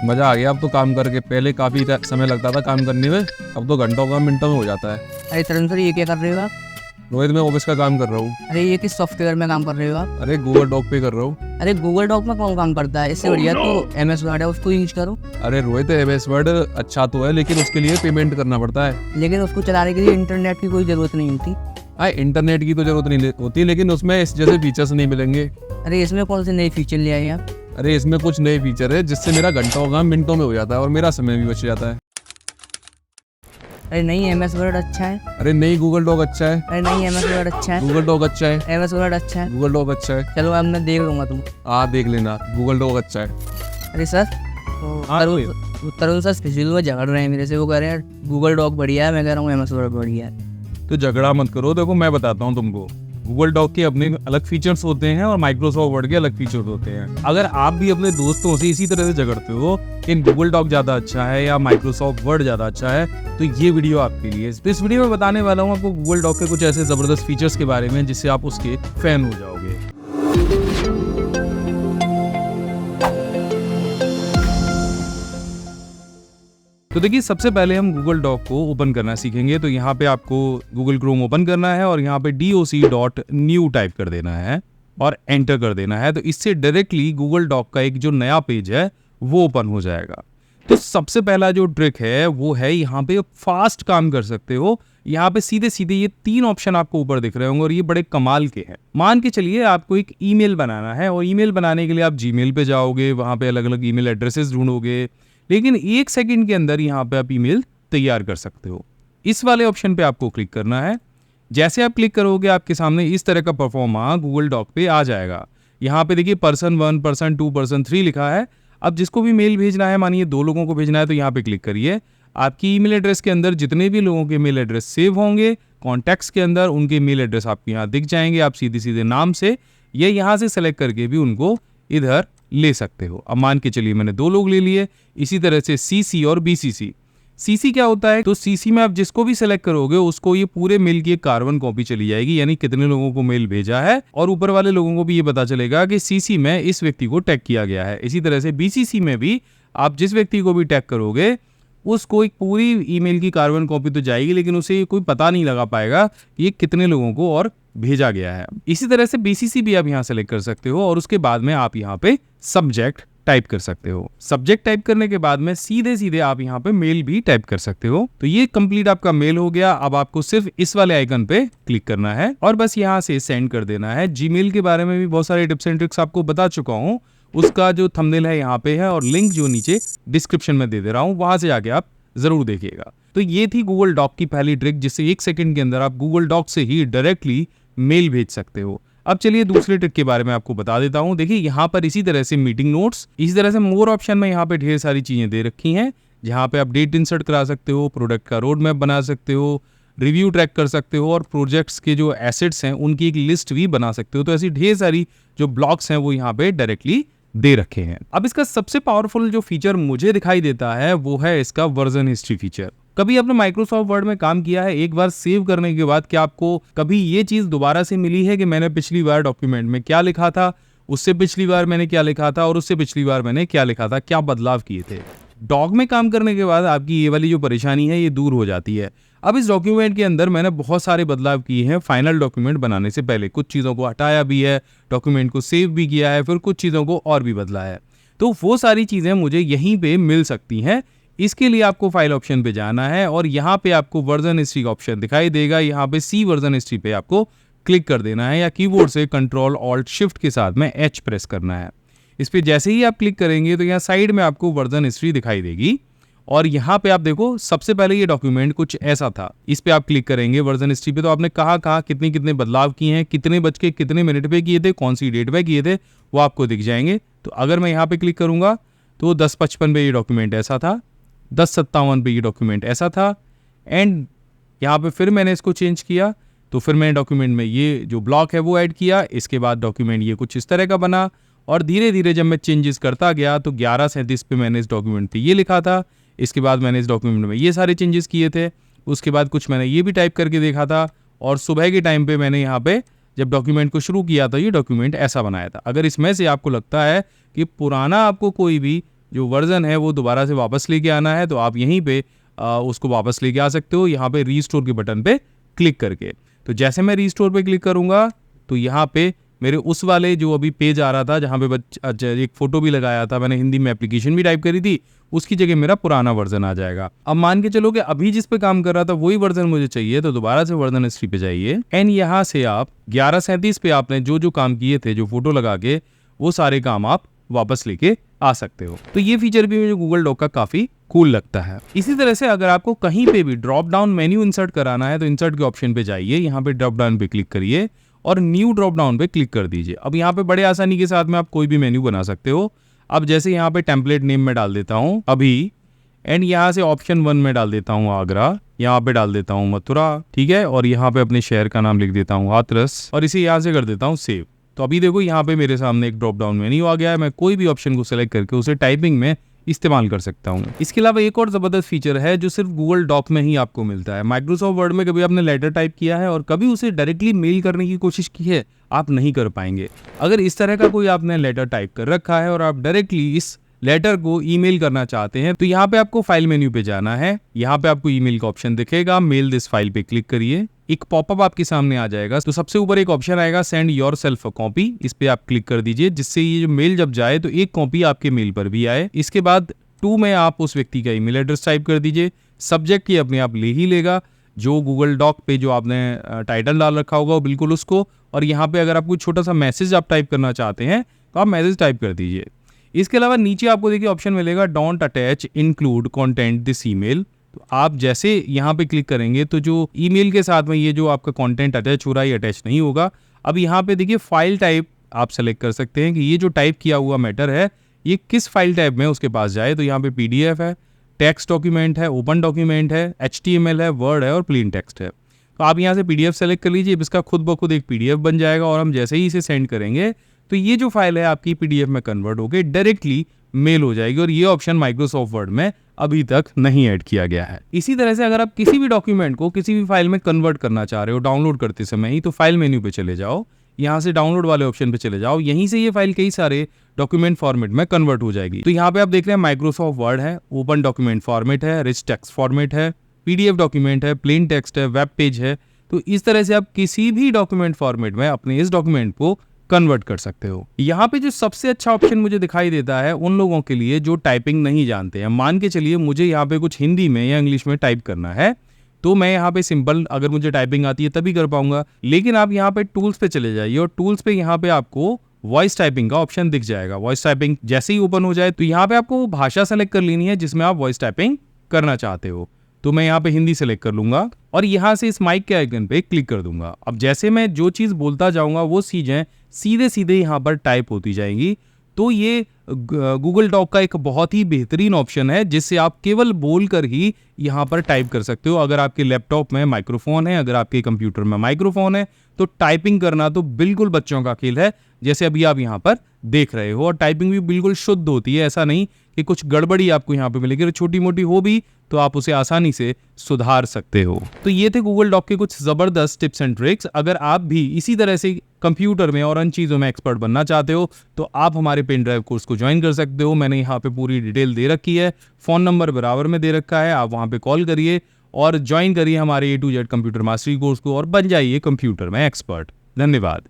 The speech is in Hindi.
मज़ा आ गया अब तो काम करके। पहले काफ़ी समय लगता था काम करने में, अब तो घंटों का मिनटों में हो जाता है। अरे तरुण सर, ये क्या कर रहे हो आप? रोहित, मैं ऑफिस का काम कर रहा हूँ। अरे ये किस सॉफ्टवेयर में काम कर रहे हो आप? अरे गूगल डॉक पे कर रहा हूँ। अरे गूगल डॉक में कौन काम करता है? इससे बढ़िया तो MS वर्ड है, उसको यूज करो। अरे रोहित, MS वर्ड अच्छा तो है, लेकिन उसके लिए पेमेंट करना पड़ता है। लेकिन उसको चलाने के लिए इंटरनेट की कोई ज़रूरत नहीं होती। हाँ, इंटरनेट की तो जरूरत नहीं होती, लेकिन उसमें इस जैसे फीचर्स नहीं मिलेंगे। अरे इसमें कौन से नए फीचर ले आए आप? अरे इसमें कुछ नए फीचर है जिससे मेरा घंटों का मिनटों में हो जाता है और मेरा समय भी बच जाता है। अरे नहीं, MS वर्ड अच्छा है। अरे नहीं, गूगल डॉक अच्छा है। अरे नहीं, MS वर्ड अच्छा है। गूगल डॉक अच्छा है। MS वर्ड अच्छा है। गूगल डॉक अच्छा है। चलो अब मैं देख लूंगा तुम। देख लेना, गूगल डॉक अच्छा है। अरे सर, हाँ, तरुण सर फिजिल में झगड़ रहे हैं मेरे से। वो कह रहे हैं गूगल डॉक बढ़िया है, मैं कह रहा हूँ MS वर्ड बढ़िया है। तो झगड़ा मत करो। देखो मैं बताता हूँ तुमको, गूगल डॉक के अपने अलग फीचर्स होते हैं और माइक्रोसॉफ्ट वर्ड के अलग फीचर्स होते हैं। अगर आप भी अपने दोस्तों से इसी तरह से झगड़ते हो कि गूगल डॉक ज्यादा अच्छा है या माइक्रोसॉफ्ट वर्ड ज्यादा अच्छा है, तो ये वीडियो आपके लिए। तो इस वीडियो में बताने वाला हूँ आपको गूगल डॉक के कुछ ऐसे जबरदस्त फीचर्स के बारे में जिससे आप उसके फैन हो जाओगे। तो देखिए, सबसे पहले हम गूगल डॉक को ओपन करना सीखेंगे। तो यहाँ पे आपको गूगल क्रोम ओपन करना है और यहाँ पे doc.new टाइप कर देना है और एंटर कर देना है। तो इससे डायरेक्टली गूगल डॉक का एक जो नया पेज है वो ओपन हो जाएगा। तो सबसे पहला जो ट्रिक है वो है, यहाँ पे फास्ट काम कर सकते हो। यहाँ पे सीधे सीधे ये 3 ऑप्शन आपको ऊपर दिख रहे होंगे और ये बड़े कमाल के हैं। मान के चलिए आपको एक ईमेल बनाना है और ईमेल बनाने के लिए आप जीमेल पे जाओगे, वहाँ पे अलग अलग ईमेल एड्रेसेस ढूंढोगे, लेकिन 1 सेकंड के अंदर यहाँ पे आप ईमेल तैयार कर सकते हो। इस वाले ऑप्शन पे आपको क्लिक करना है। जैसे आप क्लिक करोगे आपके सामने इस तरह का परफॉर्मा गूगल डॉक पे आ जाएगा। यहाँ पे देखिए पर्सन 1, पर्सन 2, पर्सन 3 लिखा है। अब जिसको भी मेल भेजना है, मानिए 2 लोगों को भेजना है, तो यहाँ पे क्लिक करिए। आपकी ईमेल एड्रेस के अंदर जितने भी लोगों के मेल एड्रेस सेव होंगे, कॉन्टैक्ट्स के अंदर उनके मेल एड्रेस आपको यहाँ दिख जाएंगे। आप सीधे सीधे नाम से ये यहाँ से सेलेक्ट करके भी उनको इधर ले सकते हो। अब मान के चलिए मैंने 2 लोग ले लिए। इसी तरह से CC और BCC। CC क्या होता है? तो CC में आप जिसको भी सेलेक्ट करोगे उसको ये पूरे मेल की एक कार्बन कॉपी चली जाएगी, यानी कितने लोगों को मेल भेजा है, और ऊपर वाले लोगों को भी ये पता चलेगा कि CC में इस व्यक्ति को टैग किया गया है। इसी तरह से BCC में भी आप जिस व्यक्ति को भी टैग करोगे उसको एक पूरी ईमेल की कार्बन कॉपी तो जाएगी, लेकिन उसे कोई पता नहीं लगा पाएगा ये कितने लोगों को और भेजा गया है। इसी तरह से BCC भी आप यहाँ सेलेक्ट कर सकते हो और उसके बाद में आप यहाँ पे सब्जेक्ट टाइप कर सकते हो। सब्जेक्ट टाइप करने के बाद में सीधे सीधे आप यहाँ पे मेल भी टाइप कर सकते हो। तो ये कंप्लीट आपका मेल हो गया। अब आपको सिर्फ इस वाले आइकन पे क्लिक करना है और बस यहाँ से सेंड कर देना है। जीमेल के बारे में भी बहुत सारे टिप्स एंड ट्रिक्स आपको बता चुका हूँ, उसका जो थंबनेल है यहाँ पे है और लिंक जो नीचे डिस्क्रिप्शन में दे दे रहा हूँ, वहां से जाके आप जरूर देखिएगा। तो ये थी गूगल डॉक की पहली ट्रिक, जिससे 1 सेकंड के अंदर आप गूगल डॉक से ही डायरेक्टली मेल भेज सकते हो। अब चलिए दूसरे ट्रिक के बारे में आपको बता देता हूं। देखिए यहाँ पर इसी तरह से मीटिंग नोट्स, इसी तरह से मोर ऑप्शन में यहाँ पे ढेर सारी चीजें दे रखी हैं, जहाँ पे आप डेट इंसर्ट करा सकते हो, प्रोडक्ट का रोड मैप बना सकते हो, रिव्यू ट्रैक कर सकते हो और प्रोजेक्ट्स के जो एसेट्स हैं उनकी एक लिस्ट भी बना सकते हो। तो ऐसी ढेर सारी जो ब्लॉक्स हैं वो यहाँ पे डायरेक्टली दे रखे हैं। अब इसका सबसे पावरफुल जो फीचर मुझे दिखाई देता है वो है इसका वर्जन हिस्ट्री फीचर। कभी आपने माइक्रोसॉफ्ट वर्ड में काम किया है, एक बार सेव करने के बाद क्या आपको कभी ये चीज दोबारा से मिली है कि मैंने पिछली बार डॉक्यूमेंट में क्या लिखा था, उससे पिछली बार मैंने क्या लिखा था और उससे पिछली बार मैंने क्या लिखा था, क्या बदलाव किए थे? डॉक में काम करने के बाद आपकी ये वाली जो परेशानी है ये दूर हो जाती है। अब इस डॉक्यूमेंट के अंदर मैंने बहुत सारे बदलाव किए हैं फाइनल डॉक्यूमेंट बनाने से पहले। कुछ चीज़ों को हटाया भी है, डॉक्यूमेंट को सेव भी किया है, फिर कुछ चीज़ों को और भी बदला है। तो वो सारी चीज़ें मुझे यहीं पे मिल सकती हैं। इसके लिए आपको फाइल ऑप्शन पे जाना है और यहाँ पे आपको वर्जन हिस्ट्री का ऑप्शन दिखाई देगा। यहाँ पे C वर्जन हिस्ट्री पे आपको क्लिक कर देना है या कीबोर्ड से Ctrl Alt Shift के साथ में H प्रेस करना है। इस पे जैसे ही आप क्लिक करेंगे तो यहाँ साइड में आपको वर्जन हिस्ट्री दिखाई देगी और यहाँ पे आप देखो सबसे पहले ये डॉक्यूमेंट कुछ ऐसा था। इस पे आप क्लिक करेंगे वर्जन हिस्ट्री पे, तो आपने कहाँ कितने कितने बदलाव किए हैं, कितने बज के कितने मिनट पे किए थे, कौन सी डेट पे किए थे, वो आपको दिख जाएंगे। तो अगर मैं यहाँ पे क्लिक करूंगा तो 10:55 पे ये डॉक्यूमेंट ऐसा था, 10:57 पे ये डॉक्यूमेंट ऐसा था, एंड यहाँ पे फिर मैंने इसको चेंज किया तो फिर मैंने डॉक्यूमेंट में ये जो ब्लॉक है वो ऐड किया। इसके बाद डॉक्यूमेंट ये कुछ इस तरह का बना और धीरे धीरे जब मैं चेंजेस करता गया तो 11:37 पे मैंने इस डॉक्यूमेंट पे ये लिखा था। इसके बाद मैंने इस डॉक्यूमेंट में ये सारे चेंजेस किए थे। उसके बाद कुछ मैंने ये भी टाइप करके देखा था और सुबह के टाइम पे मैंने यहाँ पे जब डॉक्यूमेंट को शुरू किया था ये डॉक्यूमेंट ऐसा बनाया था। अगर इसमें से आपको लगता है कि पुराना आपको कोई भी जो वर्जन है वो दोबारा से वापस लेके आना है तो आप यहीं पे उसको वापस लेके आ सकते हो, यहाँ पे रीस्टोर के बटन पे क्लिक करके। तो जैसे मैं रीस्टोर पे क्लिक करूंगा तो यहाँ पे मेरे उस वाले जो अभी पेज आ रहा था जहाँ पे एक फ़ोटो भी लगाया था, मैंने हिंदी में एप्लीकेशन भी टाइप करी थी, उसकी जगह मेरा पुराना वर्जन आ जाएगा। अब मान के चलो कि अभी जिस पे काम कर रहा था वही वर्जन मुझे चाहिए, तो दोबारा से वर्जन हिस्ट्री पे जाइए एंड यहाँ से आप 1137 पे आपने जो जो काम किए थे, जो फोटो लगा के, वो सारे काम आप वापस लेके आ सकते हो। तो ये फीचर भी मुझे गूगल डॉक का काफी कूल लगता है। इसी तरह से अगर आपको कहीं पे भी ड्रॉप डाउन मेन्यू इंसर्ट कराना है तो इंसर्ट के ऑप्शन पे जाइए, यहाँ पे ड्रॉप डाउन पे क्लिक करिए और न्यू ड्रॉप डाउन पे क्लिक कर दीजिए। अब यहाँ पे बड़े आसानी के साथ में आप कोई भी मेन्यू बना सकते हो। अब जैसे यहाँ पे टेम्पलेट नेम में डाल देता हूँ अभी एंड यहाँ से ऑप्शन 1 में डाल देता हूँ आगरा, यहाँ पे डाल देता हूँ मथुरा, ठीक है, और यहाँ पे अपने शहर का नाम लिख देता हूँ हाथरस और इसे यहाँ से कर देता हूँ सेव। तो अभी देखो यहाँ पे मेरे सामने एक ड्रॉप डाउन मेन्यू आ गया है, मैं कोई भी ऑप्शन को सिलेक्ट करके उसे टाइपिंग में इस्तेमाल कर सकता हूँ। इसके अलावा एक और जबरदस्त फीचर है जो सिर्फ गूगल डॉक में ही आपको मिलता है। माइक्रोसॉफ्ट वर्ड में कभी आपने लेटर टाइप किया है और कभी उसे डायरेक्टली मेल करने की कोशिश की है, आप नहीं कर पाएंगे। अगर इस तरह का कोई आपने लेटर टाइप कर रखा है और आप डायरेक्टली इस लेटर को ईमेल करना चाहते हैं तो यहाँ पे आपको फाइल मेन्यू पे जाना है, यहाँ पे आपको ईमेल का ऑप्शन दिखेगा, मेल दिस फाइल पे क्लिक करिए, एक पॉपअप आपके सामने आ जाएगा। तो सबसे ऊपर एक ऑप्शन आएगा send your self a copy, इस पे आप क्लिक कर दीजिए जिससे ये जो मेल जब जाए तो एक कॉपी आपके मेल पर भी आए। इसके बाद 2 में आप उस व्यक्ति का ईमेल एड्रेस टाइप कर दीजिए, सब्जेक्ट ये अपने आप ले ही लेगा, जो गूगल डॉक पे जो आपने टाइटल डाल रखा होगा वो बिल्कुल उसको, और यहाँ पे अगर आपको छोटा सा मैसेज आप टाइप करना चाहते हैं तो आप मैसेज टाइप कर दीजिए। इसके अलावा नीचे आपको देखिए ऑप्शन मिलेगा don't attach include content this email. तो आप जैसे यहाँ पे क्लिक करेंगे तो जो ईमेल के साथ में ये जो आपका कंटेंट अटैच हो रहा है ये अटैच नहीं होगा। अब यहाँ पे देखिए फाइल टाइप आप सेलेक्ट कर सकते हैं कि ये जो टाइप किया हुआ मैटर है ये किस फाइल टाइप में उसके पास जाए। तो यहाँ पे PDF है, टेक्स्ट डॉक्यूमेंट है, ओपन डॉक्यूमेंट है, HTML है, वर्ड है और प्लेन टेक्स्ट है। तो आप यहाँ से PDF सेलेक्ट कर लीजिए, इसका खुद ब खुद एक PDF बन जाएगा और हम जैसे ही इसे सेंड करेंगे तो ये जो फाइल है आपकी PDF में कन्वर्ट होकर डायरेक्टली मेल हो जाएगी और ये ऑप्शन माइक्रोसॉफ्ट वर्ड में अभी तक नहीं ऐड किया गया है। इसी तरह से अगर आप किसी भी डॉक्यूमेंट को किसी भी फाइल में कन्वर्ट करना चाह रहे हो डाउनलोड करते समय ही, तो फाइल मेन्यू पे चले जाओ, यहाँ से डाउनलोड वाले ऑप्शन पे चले जाओ, यहीं से ये फाइल कई सारे डॉक्यूमेंट फॉर्मेट में कन्वर्ट हो जाएगी। तो यहाँ पे आप देख रहे हैं माइक्रोसॉफ्ट वर्ड है, ओपन डॉक्यूमेंट फॉर्मेट है, रिच टेक्स्ट फॉर्मेट है, PDF डॉक्यूमेंट है, प्लेन टेक्स्ट है, वेब पेज है। तो इस तरह से आप किसी भी डॉक्यूमेंट फॉर्मेट में अपने इस डॉक्यूमेंट को कन्वर्ट कर सकते हो। यहाँ पे जो सबसे अच्छा ऑप्शन मुझे दिखाई देता है उन लोगों के लिए जो टाइपिंग नहीं जानते हैं। मान के चलिए मुझे यहाँ पे कुछ हिंदी में या इंग्लिश में टाइप करना है तो मैं यहाँ पे सिंपल, अगर मुझे टाइपिंग आती है तभी कर पाऊंगा, लेकिन आप यहाँ पे टूल्स पे चले जाइए और टूल्स पे यहाँ पे आपको वॉइस टाइपिंग का ऑप्शन दिख जाएगा। वॉइस टाइपिंग जैसे ही ओपन हो जाए तो यहाँ पे आपको वो भाषा सेलेक्ट कर लेनी है जिसमें आप वॉइस टाइपिंग करना चाहते हो। तो मैं यहाँ पे हिंदी सेलेक्ट कर लूंगा और यहाँ से इस माइक के आइकन पे क्लिक कर दूंगा। अब जैसे मैं जो चीज़ बोलता जाऊंगा वो चीज़ें सीधे सीधे यहाँ पर टाइप होती जाएंगी। तो ये गूगल डॉक का एक बहुत ही बेहतरीन ऑप्शन है जिससे आप केवल बोलकर ही यहाँ पर टाइप कर सकते हो। अगर आपके लैपटॉप में माइक्रोफोन है, अगर आपके कंप्यूटर में माइक्रोफोन है तो टाइपिंग करना तो बिल्कुल बच्चों का खेल है, जैसे अभी आप यहाँ पर देख रहे हो। और टाइपिंग भी बिल्कुल शुद्ध होती है, ऐसा नहीं कि कुछ गड़बड़ी आपको यहाँ पे मिलेगी। छोटी मोटी हो भी तो आप उसे आसानी से सुधार सकते हो। तो ये थे गूगल डॉक के कुछ जबरदस्त टिप्स एंड ट्रिक्स। अगर आप भी इसी तरह से कंप्यूटर में और अन्य चीज़ों में एक्सपर्ट बनना चाहते हो तो आप हमारे पेन ड्राइव कोर्स को ज्वाइन कर सकते हो। मैंने यहाँ पे पूरी डिटेल दे रखी है, फ़ोन नंबर बराबर में दे रखा है, आप वहाँ पे कॉल करिए और ज्वाइन करिए हमारे A to Z computer mastery course को और बन जाइए कंप्यूटर में एक्सपर्ट। धन्यवाद।